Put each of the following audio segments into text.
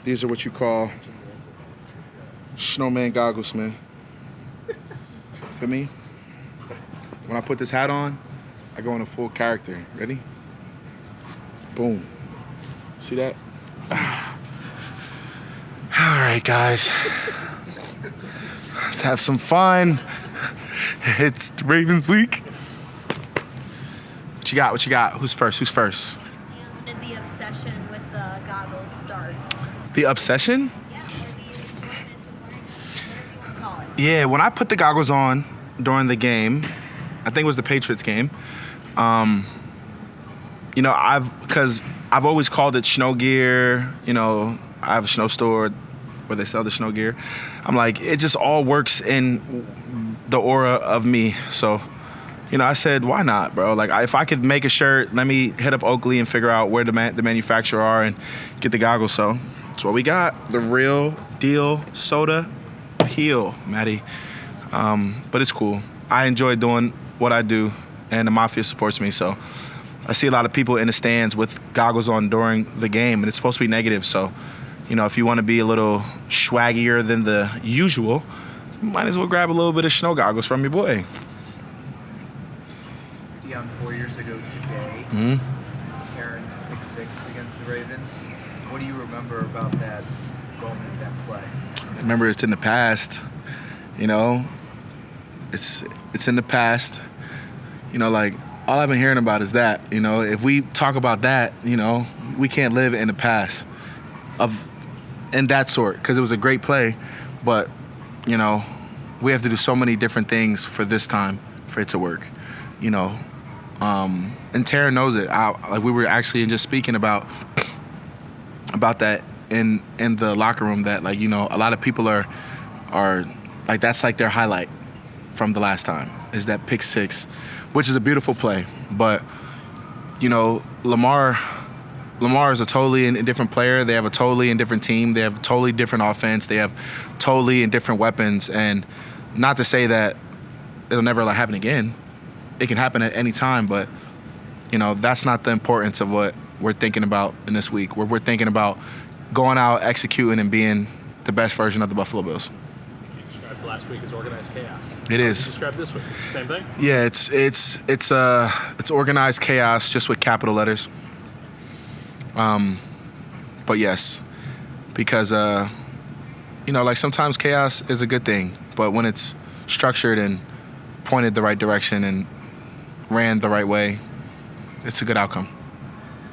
These are what you call snowman goggles, man. For me, when I put this hat on, I go into full character. Ready? Boom. See that? All right, guys. Let's have some fun. It's the Ravens week. What you got? What you got? Who's first? Who's first? When did the obsession with the goggles start? The obsession? Yeah, or the enjoyment of wearing them, whatever you want to call it. Yeah, when I put the goggles on during the game, I think it was the Patriots game. Because I've always called it snow gear. You know, I have a snow store where they sell the snow gear. I'm like, it just all works in the aura of me. So, I said, why not, bro? Like, if I could make a shirt, let me hit up Oakley and figure out where the manufacturer are and get the goggles. So that's what we got. The real deal soda peel, Maddie. But it's cool. I enjoy doing what I do, and the Mafia supports me. So I see a lot of people in the stands with goggles on during the game, and it's supposed to be negative. So, if you want to be a little swaggier than the usual, you might as well grab a little bit of snow goggles from your boy. Dion, 4 years ago today, Aaron's pick six against the Ravens. What do you remember about that moment, that play? Remember, it's in the past. It's in the past. Like, all I've been hearing about is that. If we talk about that, we can't live in the past in that sort, because it was a great play, but we have to do so many different things for this time for it to work. And Tara knows it. We were actually just speaking about that in the locker room, that a lot of people are like, that's like their highlight from the last time, is that pick six, which is a beautiful play. But Lamar is a totally different player. They have a totally different team. They have totally different offense. They have totally different weapons. And not to say that it'll never happen again. It can happen at any time, but that's not the importance of what we're thinking about in this week. We're thinking about going out, executing, and being the best version of the Buffalo Bills. You described last week as organized chaos. It is. How would you describe this week? It's the same thing? Yeah, it's organized chaos, just with capital letters. But yes, because sometimes chaos is a good thing, but when it's structured and pointed the right direction and ran the right way, it's a good outcome.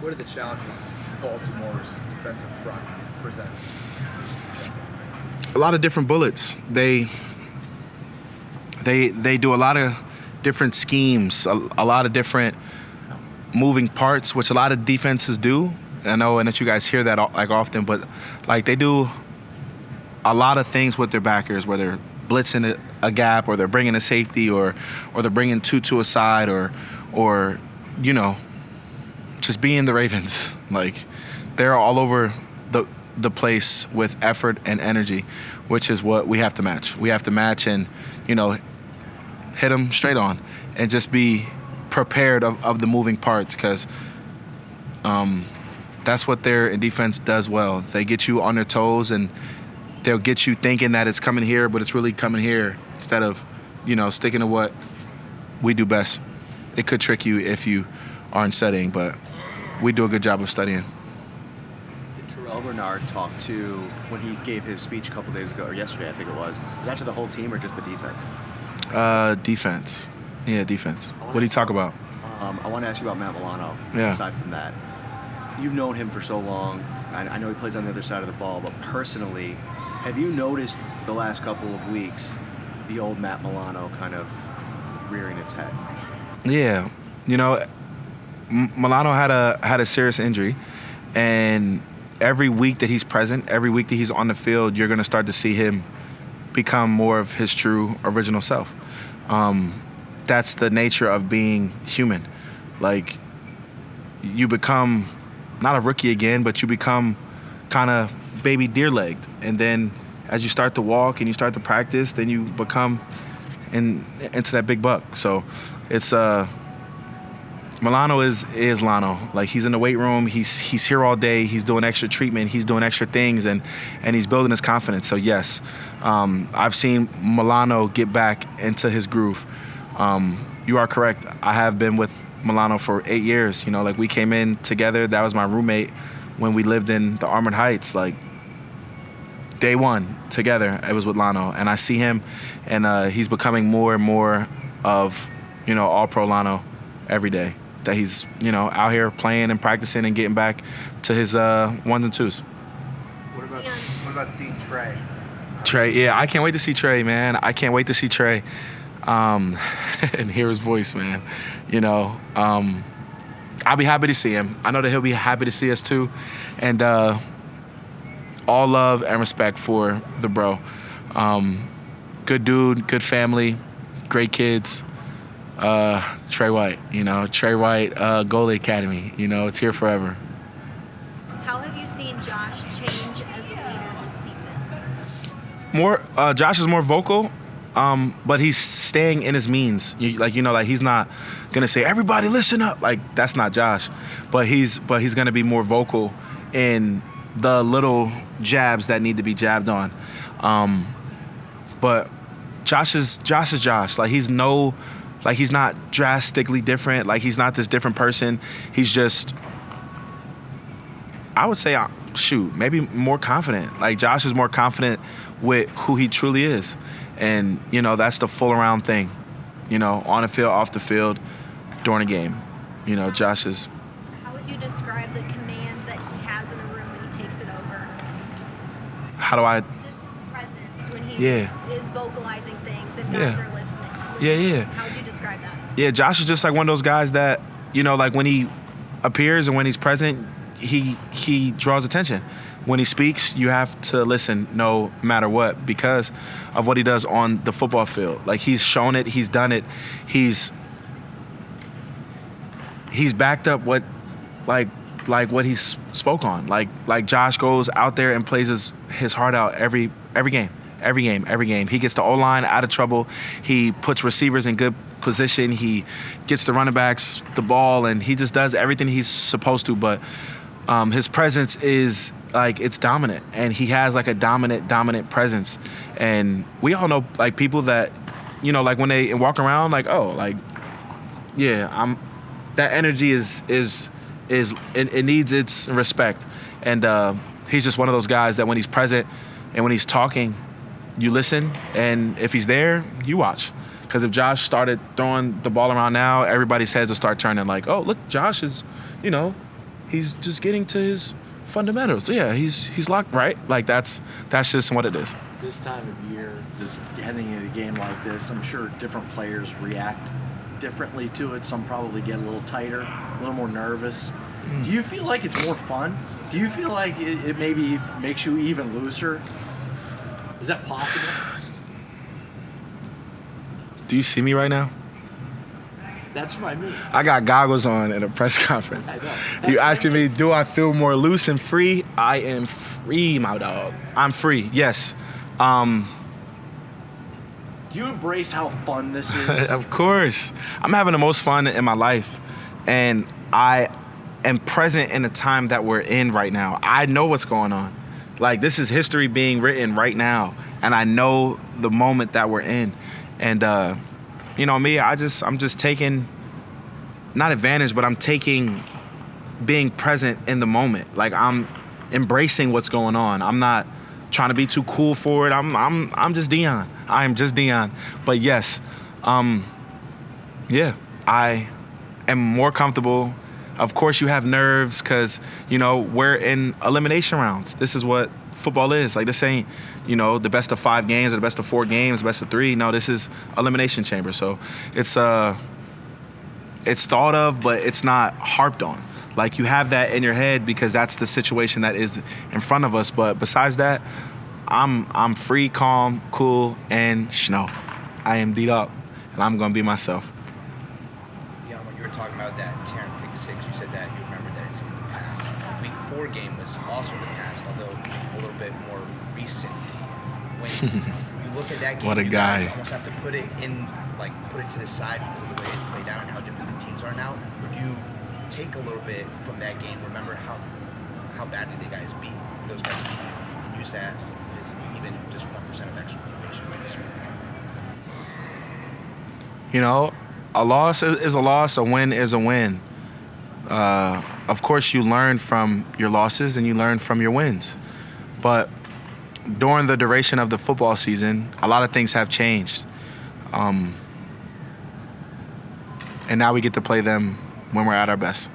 What are the challenges Baltimore's defensive front present? A lot of different bullets. They do a lot of different schemes, a lot of different moving parts, which a lot of defenses do. I know, and that you guys hear that often, but they do a lot of things with their backers, where they're blitzing a gap, or they're bringing a safety, or they're bringing two to a side, or just being the Ravens. They're all over the place with effort and energy, which is what we have to match. We have to match and hit them straight on, and just be prepared of the moving parts, because that's what their defense does well. They get you on their toes, and they'll get you thinking that it's coming here, but it's really coming here, instead of, sticking to what we do best. It could trick you if you aren't studying, but we do a good job of studying. Did Terrell Bernard talk to, when he gave his speech a couple days ago, or yesterday I think it was that to the whole team or just the defense? Defense. Yeah, defense. What did he talk about? I want to ask you about Matt Milano. Yeah. Aside from that, you've known him for so long. I know he plays on the other side of the ball, but personally, have you noticed the last couple of weeks the old Matt Milano kind of rearing its head? Yeah, Milano had a serious injury, and every week that he's present, every week that he's on the field, you're going to start to see him become more of his true original self. That's the nature of being human. You become not a rookie again, but you become kind of baby deer-legged. And then as you start to walk and you start to practice, then you become into that big buck. So it's Milano is Lano. Like, he's in the weight room. He's here all day. He's doing extra treatment. He's doing extra things, and he's building his confidence. So yes, I've seen Milano get back into his groove. You are correct. I have been with Milano for 8 years. You know, like, we came in together. That was my roommate when we lived in the Armored Heights. Like, day one together, it was with Lano, and I see him, and he's becoming more and more of, you know, all-pro Lano every day. That he's, you know, out here playing and practicing and getting back to his ones and twos. What about seeing Trey? Trey, yeah, I can't wait to see Trey, man. I can't wait to see Trey and hear his voice, man. You know, I'll be happy to see him. I know that he'll be happy to see us too. And all love and respect for the bro. Good dude, good family, great kids. Trey White, you know, Trey White, Goalie Academy, you know, it's here forever. How have you seen Josh change as a leader this season? Josh is more vocal, but he's staying in his means. Like he's not gonna say, everybody listen up. Like, that's not Josh, but he's gonna be more vocal in the little jabs that need to be jabbed on. But Josh is Josh. Like, he's not drastically different. Like, he's not this different person. He's just, I would say, maybe more confident. Like, Josh is more confident with who he truly is. And, you know, that's the full around thing. You know, on the field, off the field, during a game. You know, Josh is. How would you describe the command that he has in a room when he takes it over? How do I? This presence when he is vocalizing things and guys are listening. Yeah. How would you describe that? Yeah, Josh is just like one of those guys that, you know, like, when he appears and when he's present, he draws attention. When he speaks, you have to listen no matter what because of what he does on the football field. Like, he's shown it, he's done it, he's backed up what what he spoke on. Like Josh goes out there and plays his heart out every game. Every game. He gets the O-line out of trouble. He puts receivers in good position. He gets the running backs the ball, and he just does everything he's supposed to. But his presence is, like, it's dominant, and he has, like, a dominant presence. And we all know, like, people that, you know, like, when they walk around, like, oh, like, yeah, that energy is it needs its respect. And he's just one of those guys that when he's present and when he's talking, you listen, and if he's there, you watch. Because if Josh started throwing the ball around now, everybody's heads will start turning like, oh, look, Josh is, you know, he's just getting to his fundamentals. Yeah, he's locked, right? Like, that's just what it is. This time of year, just heading into a game like this, I'm sure different players react differently to it. Some probably get a little tighter, a little more nervous. Do you feel like it's more fun? Do you feel like it maybe makes you even looser? Is that possible? Do you see me right now? That's what I mean. I got goggles on at a press conference. I know. You asking me, do I feel more loose and free? I am free, my dog. I'm free, yes. Do you embrace how fun this is? Of course. I'm having the most fun in my life. And I am present in the time that we're in right now. I know what's going on. Like, this is history being written right now. And I know the moment that we're in. And, you know, me, I'm just taking, not advantage, but I'm taking being present in the moment. Like, I'm embracing what's going on. I'm not trying to be too cool for it. I'm just Dion. I am just Dion. But yes, yeah, I am more comfortable. Of course, you have nerves because, you know, we're in elimination rounds. This is what football is. Like, this ain't, you know, the best of 5 games or the best of 4 games, the best of 3. No, this is elimination chamber. So it's thought of, but it's not harped on. Like, you have that in your head because that's the situation that is in front of us. But besides that, I'm free, calm, cool, and Schno. I am D-Dog, and I'm gonna be myself. Yeah, when you were talking about that Tarrant pick 6, you said that you remember that it's in the past. The Week 4 game was also in the past, although a little bit more recent. When you look at that game, What a you guy. guys almost have to put it to the side because of the way it played out and how different the teams Ravens are now? Would you take a little bit from that game, remember how badly those guys beat you, and use that as even just 1% of extra motivation for this week? You know, a loss is a loss, a win is a win. Of course, you learn from your losses and you learn from your wins. But during the duration of the football season, a lot of things have changed. And now we get to play them when we're at our best.